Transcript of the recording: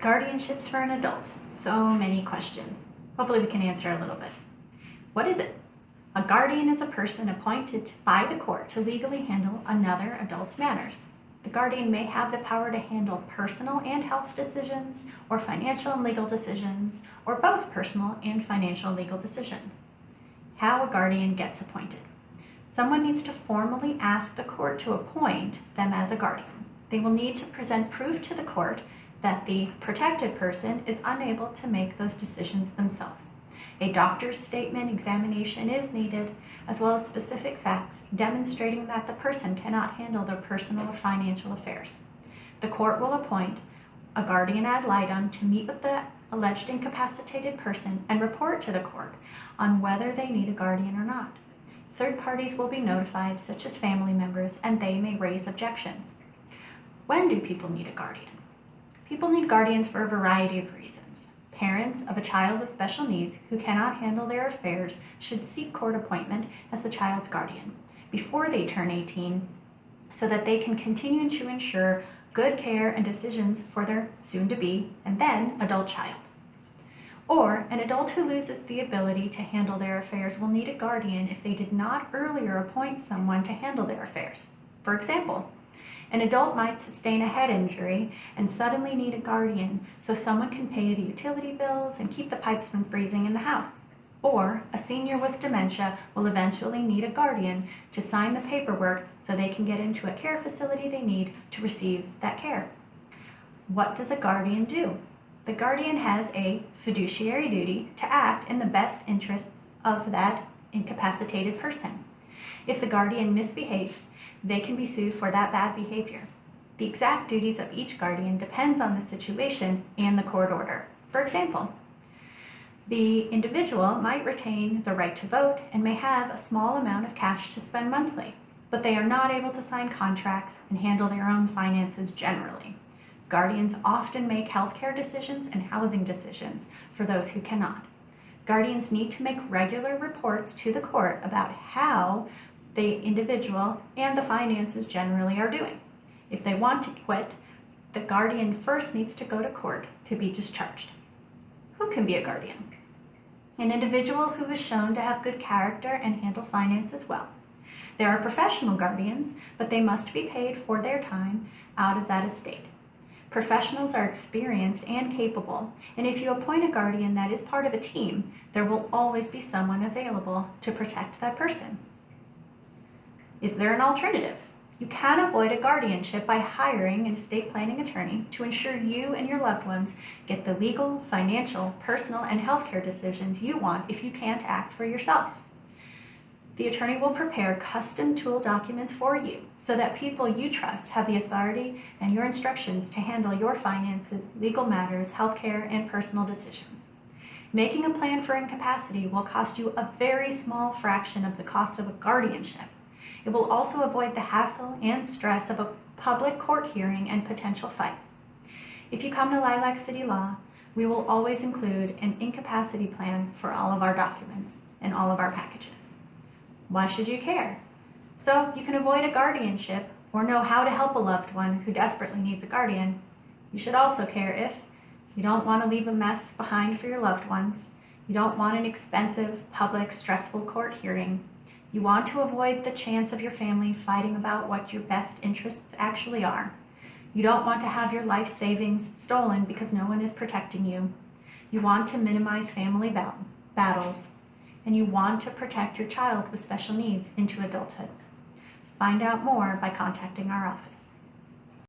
Guardianships for an adult. So many questions. Hopefully we can answer a little bit. What is it? A guardian is a person appointed by the court to legally handle another adult's matters. The guardian may have the power to handle personal and health decisions, or financial and legal decisions, or both personal and financial and legal decisions. How a guardian gets appointed. Someone needs to formally ask the court to appoint them as a guardian. They will need to present proof to the court that the protected person is unable to make those decisions themselves. A doctor's statement examination is needed, as well as specific facts demonstrating that the person cannot handle their personal or financial affairs. The court will appoint a guardian ad litem to meet with the alleged incapacitated person and report to the court on whether they need a guardian or not. Third parties will be notified, such as family members, and they may raise objections. When do people need a guardian? People need guardians for a variety of reasons. Parents of a child with special needs who cannot handle their affairs should seek court appointment as the child's guardian before they turn 18 so that they can continue to ensure good care and decisions for their soon-to-be and then adult child. Or an adult who loses the ability to handle their affairs will need a guardian if they did not earlier appoint someone to handle their affairs. For example, an adult might sustain a head injury and suddenly need a guardian so someone can pay the utility bills and keep the pipes from freezing in the house. Or a senior with dementia will eventually need a guardian to sign the paperwork so they can get into a care facility they need to receive that care. What does a guardian do? The guardian has a fiduciary duty to act in the best interests of that incapacitated person. If the guardian misbehaves, they can be sued for that bad behavior. The exact duties of each guardian depends on the situation and the court order. For example, the individual might retain the right to vote and may have a small amount of cash to spend monthly, but they are not able to sign contracts and handle their own finances generally. Guardians often make healthcare decisions and housing decisions for those who cannot. Guardians need to make regular reports to the court about how the individual and the finances generally are doing. If they want to quit, the guardian first needs to go to court to be discharged. Who can be a guardian? An individual who is shown to have good character and handle finances well. There are professional guardians, but they must be paid for their time out of that estate. Professionals are experienced and capable, and if you appoint a guardian that is part of a team, there will always be someone available to protect that person. Is there an alternative? You can avoid a guardianship by hiring an estate planning attorney to ensure you and your loved ones get the legal, financial, personal, and healthcare decisions you want if you can't act for yourself. The attorney will prepare custom tool documents for you so that people you trust have the authority and your instructions to handle your finances, legal matters, healthcare, and personal decisions. Making a plan for incapacity will cost you a very small fraction of the cost of a guardianship. It will also avoid the hassle and stress of a public court hearing and potential fights. If you come to Lilac City Law, we will always include an incapacity plan for all of our documents and all of our packages. Why should you care? So you can avoid a guardianship or know how to help a loved one who desperately needs a guardian. You should also care if you don't want to leave a mess behind for your loved ones, you don't want an expensive, public, stressful court hearing, you want to avoid the chance of your family fighting about what your best interests actually are. You don't want to have your life savings stolen because no one is protecting you. You want to minimize family battles. And you want to protect your child with special needs into adulthood. Find out more by contacting our office.